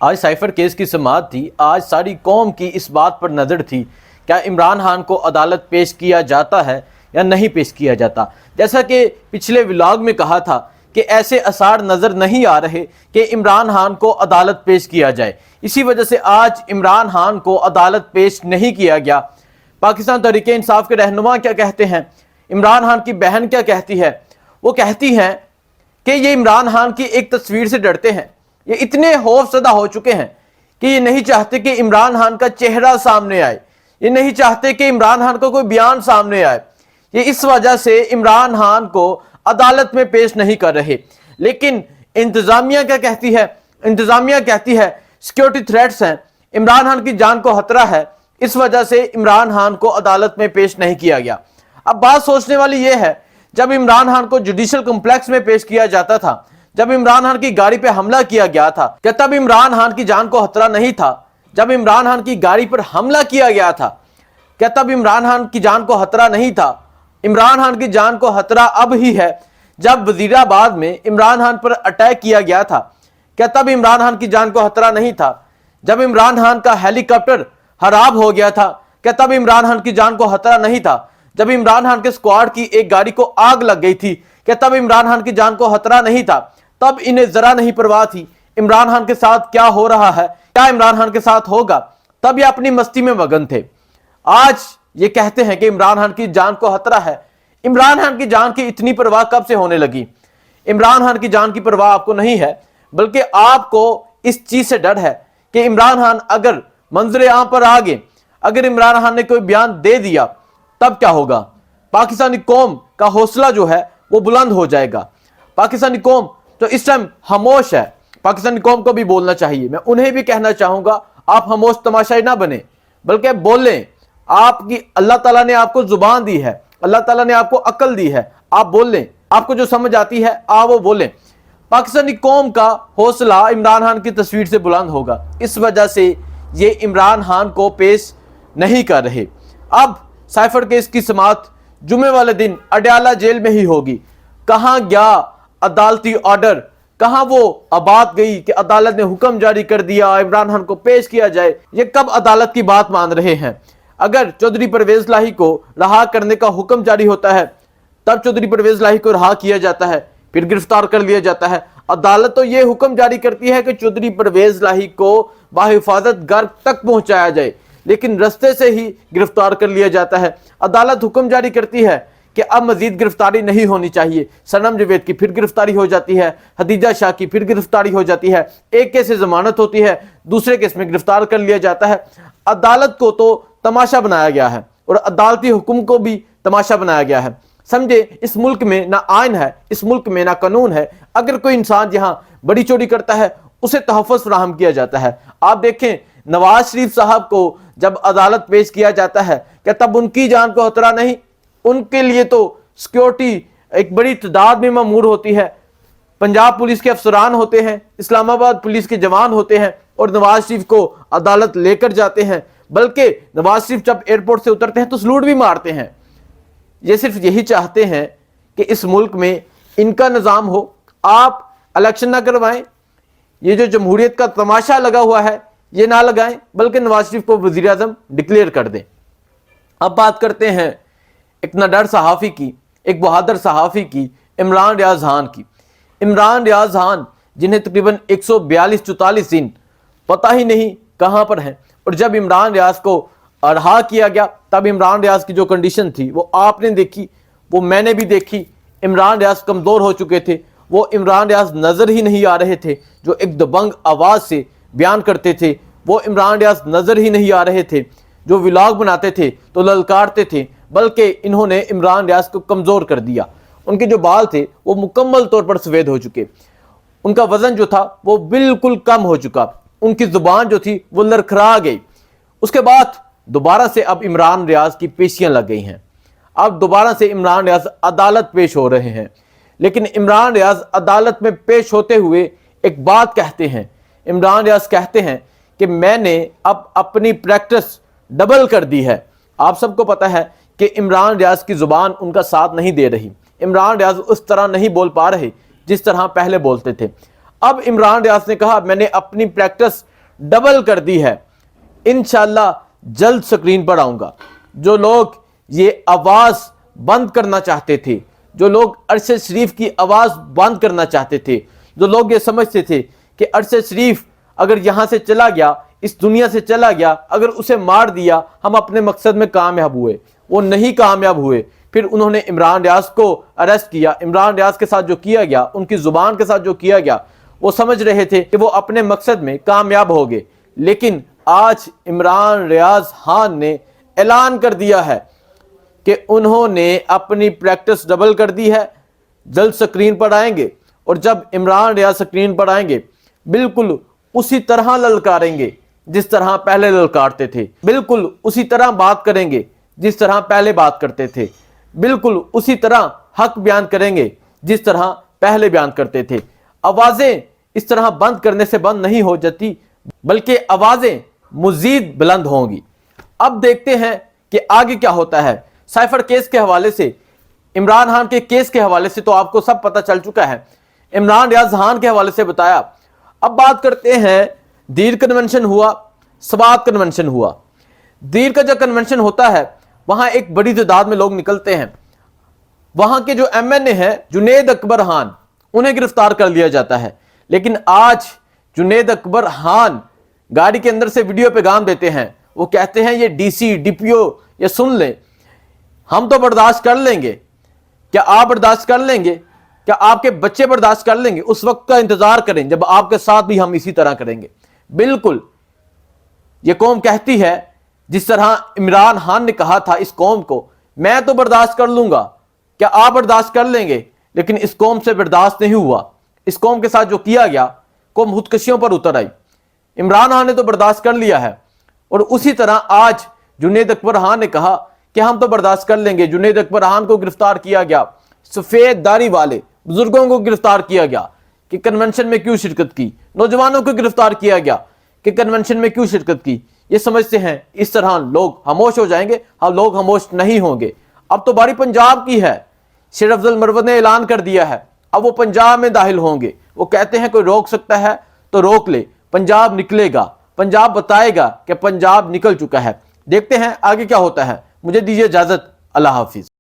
آج cipher case کی سماعت تھی. آج ساری قوم کی اس بات پر نظر تھی کیا عمران خان کو عدالت پیش کیا جاتا ہے یا نہیں پیش کیا جاتا. جیسا کہ پچھلے ولاگ میں کہا تھا کہ ایسے آثار نظر نہیں آ رہے کہ عمران خان کو عدالت پیش کیا جائے. اسی وجہ سے آج عمران خان کو عدالت پیش نہیں کیا گیا. پاکستان تحریک انصاف کے رہنما کیا کہتے ہیں, عمران خان کی بہن کیا کہتی ہے؟ وہ کہتی ہیں کہ یہ عمران خان کی ایک تصویر سے ڈرتے ہیں. یہ اتنے خوف زدہ ہو چکے ہیں کہ یہ نہیں چاہتے کہ عمران خان کا چہرہ سامنے آئے, یہ نہیں چاہتے کہ عمران خان کا کوئی بیان سامنے آئے. یہ اس وجہ سے عمران خان کو عدالت میں پیش نہیں کر رہے. لیکن انتظامیہ کیا کہتی ہے؟ انتظامیہ کہتی ہے سیکیورٹی تھریٹس ہیں, عمران خان کی جان کو خطرہ ہے, اس وجہ سے عمران خان کو عدالت میں پیش نہیں کیا گیا. اب بات سوچنے والی یہ ہے, جب عمران خان کو جوڈیشل کمپلیکس میں پیش کیا جاتا تھا, جب عمران خان کی گاڑی پہ حملہ کیا گیا تھا, کیا تب عمران خان کی جان کو خطرہ نہیں تھا؟ جب عمران خان کی گاڑی پر حملہ کیا گیا تھا, کیا تب عمران خان کی جان کو خطرہ نہیں تھا؟ عمران خان کی جان کو خطرہ اب ہی ہے. جب وزیر آباد میں عمران خان پر اٹیک کیا گیا تھا, کیا تب عمران خان کی جان کو خطرہ نہیں تھا؟ جب عمران خان کا ہیلی کاپٹر خراب ہو گیا تھا, کیا تب عمران خان کی جان کو خطرہ نہیں تھا؟ جب عمران خان کے اسکواڈ کی ایک گاڑی کو آگ لگ گئی تھی, کیا تب عمران خان کی جان کو خطرہ نہیں تھا؟ تب انہیں ذرا نہیں پرواہ تھی عمران خان کے ساتھ کیا ہو رہا ہے, کیا عمران خان کے ساتھ ہوگا. تب یہ اپنی مستی میں مگن تھے. آج یہ کہتے ہیں کہ عمران خان کی جان کو خطرہ ہے. عمران خان کی جان کی اتنی پرواہ کب سے ہونے لگی؟ عمران خان کی جان کی پرواہ آپ کو نہیں ہے, بلکہ آپ کو اس چیز سے ڈر ہے کہ عمران خان اگر منظر عام پر آ گئے, اگر عمران خان نے کوئی بیان دے دیا, تب کیا ہوگا؟ پاکستانی قوم کا حوصلہ جو ہے وہ بلند ہو جائے گا. پاکستانی قوم تو اس ٹائم خاموش ہے, پاکستانی قوم کو بھی بولنا چاہیے. میں انہیں بھی کہنا چاہوں گا آپ خاموش تماشائی نہ بنیں, بلکہ بولیں. آپ کی اللہ تعالیٰ نے آپ کو زبان دی ہے, اللہ تعالیٰ نے آپ کو عقل دی ہے, آپ بول لیں. آپ کو جو سمجھ آتی ہے آپ وہ بولیں. پاکستانی قوم کا حوصلہ عمران خان کی تصویر سے بلند ہوگا. اس وجہ سے یہ عمران خان کو پیش نہیں کر رہے. اب سائفر کیس کی سماعت جمعے والے دن اڈیالہ جیل میں ہی ہوگی. کہاں گیا عدالتی آرڈر؟ کہاں وہ بات گئی کہ عدالت نے حکم جاری کر دیا عمران خان کو پیش کیا جائے؟ یہ کب عدالت کی بات مان رہے ہیں؟ اگر چودھری پرویز الہی کو رہا کرنے کا حکم جاری ہوتا ہے, تب چودھری پرویز الہی کو رہا کیا جاتا ہے, پھر گرفتار کر لیا جاتا ہے. عدالت تو یہ حکم جاری کرتی ہے کہ چودھری پرویز الہی کو بحفاظت گھر تک پہنچایا جائے, لیکن رستے سے ہی گرفتار کر لیا جاتا ہے. عدالت حکم جاری کرتی ہے کہ اب مزید گرفتاری نہیں ہونی چاہیے. صنم جاوید کی پھر گرفتاری ہو جاتی ہے, حدیجہ شاہ کی پھر گرفتاری ہو جاتی ہے, ایک کیس سے ضمانت ہوتی ہے, دوسرے کیس میں گرفتار کر لیا جاتا ہے. عدالت کو تو تماشا بنایا گیا ہے اور عدالتی حکم کو بھی تماشا بنایا گیا ہے. سمجھے, اس ملک میں نہ آئین ہے, اس ملک میں نہ قانون ہے. اگر کوئی انسان یہاں بڑی چوری کرتا ہے اسے تحفظ فراہم کیا جاتا ہے. آپ دیکھیں نواز شریف صاحب کو جب عدالت پیش کیا جاتا ہے, کیا تب ان کی جان کو خطرہ نہیں؟ ان کے لیے تو سیکیورٹی ایک بڑی تعداد میں مامور ہوتی ہے. پنجاب پولیس کے افسران ہوتے ہیں, اسلام آباد پولیس کے جوان ہوتے ہیں, اور نواز شریف کو عدالت لے کر جاتے ہیں. بلکہ نواز شریف جب ایئرپورٹ سے اترتے ہیں تو سلوٹ بھی مارتے ہیں. یہ صرف یہی چاہتے ہیں کہ اس ملک میں ان کا نظام ہو, آپ الیکشن نہ کروائیں, یہ جو جمہوریت کا تماشا لگا ہوا ہے یہ نہ لگائیں, بلکہ نواز شریف کو وزیر اعظم ڈکلیئر کر دیں. اب بات کرتے ہیں ایک نڈر صحافی کی, ایک بہادر صحافی کی, عمران ریاض خان کی. عمران ریاض خان جنہیں تقریباً 142-44 دن پتہ ہی نہیں کہاں پر ہیں, اور جب عمران ریاض کو رہا کیا گیا تب عمران ریاض کی جو کنڈیشن تھی وہ آپ نے دیکھی, وہ میں نے بھی دیکھی. عمران ریاض کمزور ہو چکے تھے, وہ عمران ریاض نظر ہی نہیں آ رہے تھے جو ایک دبنگ آواز سے بیان کرتے تھے. وہ عمران ریاض نظر ہی نہیں آ رہے تھے جو ولاگ بناتے تھے تو للکارتے تھے, بلکہ انہوں نے عمران ریاض کو کمزور کر دیا. ان کے جو بال تھے وہ مکمل طور پر سفید ہو چکے, ان کا وزن جو تھا وہ بالکل کم ہو چکا, ان کی زبان جو تھی وہ لرکھرا گئی. اس کے بعد دوبارہ سے اب عمران ریاض کی پیشیاں لگ گئی ہیں. اب دوبارہ سے عمران ریاض عدالت پیش ہو رہے ہیں. لیکن عمران ریاض عدالت میں پیش ہوتے ہوئے ایک بات کہتے ہیں. عمران ریاض کہتے ہیں کہ میں نے اب اپنی پریکٹس ڈبل کر دی ہے. آپ سب کو پتہ ہے کہ عمران ریاض کی زبان ان کا ساتھ نہیں دے رہی. عمران ریاض اس طرح نہیں بول پا رہے جس طرح پہلے بولتے تھے. اب عمران ریاض نے کہا میں نے اپنی پریکٹس ڈبل کر دی ہے۔ انشاءاللہ جلد سکرین پر آؤں گا۔ جو لوگ یہ آواز بند کرنا چاہتے تھے، جو لوگ عرش شریف کی آواز بند کرنا چاہتے تھے، جو لوگ یہ سمجھتے تھے کہ عرش شریف اگر یہاں سے چلا گیا، اس دنیا سے چلا گیا، اگر اسے مار دیا ہم اپنے مقصد میں کامیاب ہوئے، وہ نہیں کامیاب ہوئے۔ پھر انہوں نے عمران ریاض کو اریسٹ کیا۔ عمران ریاض کے ساتھ جو کیا گیا، ان کی زبان کے ساتھ جو کیا گیا، وہ سمجھ رہے تھے کہ وہ اپنے مقصد میں کامیاب ہو گئے۔ لیکن آج عمران ریاض خان نے اعلان کر دیا ہے کہ انہوں نے اپنی پریکٹس ڈبل کر دی ہے، جلد سکرین پر آئیں گے، اور جب عمران ریاض سکرین پر آئیں گے بالکل اسی طرح للکاریں گے جس طرح پہلے للکارتے تھے، بالکل اسی طرح بات کریں گے جس طرح پہلے بات کرتے تھے، بالکل اسی طرح حق بیان کریں گے جس طرح پہلے بیان کرتے تھے۔ آوازیں اس طرح بند کرنے سے بند نہیں ہو جاتی، بلکہ آوازیں مزید بلند ہوں گی۔ اب دیکھتے ہیں کہ آگے کیا ہوتا ہے۔ سائفر کیس کے حوالے سے، عمران خان کے کیس کے حوالے سے تو آپ کو سب پتہ چل چکا ہے، عمران ریاض خان کے حوالے سے بتایا۔ اب بات کرتے ہیں، دیر کنونشن ہوا، سوات کنونشن ہوا۔ دیر کا جو کنونشن ہوتا ہے وہاں ایک بڑی تعداد میں لوگ نکلتے ہیں۔ وہاں کے جو ایم این اے ہیں جنید اکبر خان، انہیں گرفتار کر لیا جاتا ہے۔ لیکن آج جنید اکبر خان گاڑی کے اندر سے ویڈیو پیغام دیتے ہیں، وہ کہتے ہیں یہ ڈی سی ڈی پی او یہ سن لیں، ہم تو برداشت کر لیں گے، کیا آپ برداشت کر لیں گے؟ کیا آپ کے بچے برداشت کر لیں گے؟ اس وقت کا انتظار کریں جب آپ کے ساتھ بھی ہم اسی طرح کریں گے۔ بالکل یہ قوم کہتی ہے جس طرح عمران خان نے کہا تھا اس قوم کو، میں تو برداشت کر لوں گا، کیا آپ برداشت کر لیں گے؟ لیکن اس قوم سے برداشت نہیں ہوا۔ اس قوم کے ساتھ جو کیا گیا، قوم خودکشیوں پر اتر آئی۔ عمران خان نے تو برداشت کر لیا ہے، اور اسی طرح آج جنید اکبر خان نے کہا کہ ہم تو برداشت کر لیں گے۔ جنید اکبر خان کو گرفتار کیا گیا، سفید داڑھی والے بزرگوں کو گرفتار کیا گیا کہ کنونشن میں کیوں شرکت کی، نوجوانوں کو گرفتار کیا گیا کہ کنونشن میں کیوں شرکت کی۔ یہ سمجھتے ہیں اس طرح لوگ خاموش ہو جائیں گے، ہم لوگ خاموش نہیں ہوں گے۔ اب تو باری پنجاب کی ہے، شیر افضل مروت نے اعلان کر دیا ہے، اب وہ پنجاب میں داخل ہوں گے۔ وہ کہتے ہیں کوئی روک سکتا ہے تو روک لے، پنجاب نکلے گا، پنجاب بتائے گا کہ پنجاب نکل چکا ہے۔ دیکھتے ہیں آگے کیا ہوتا ہے۔ مجھے دیجیے اجازت، اللہ حافظ۔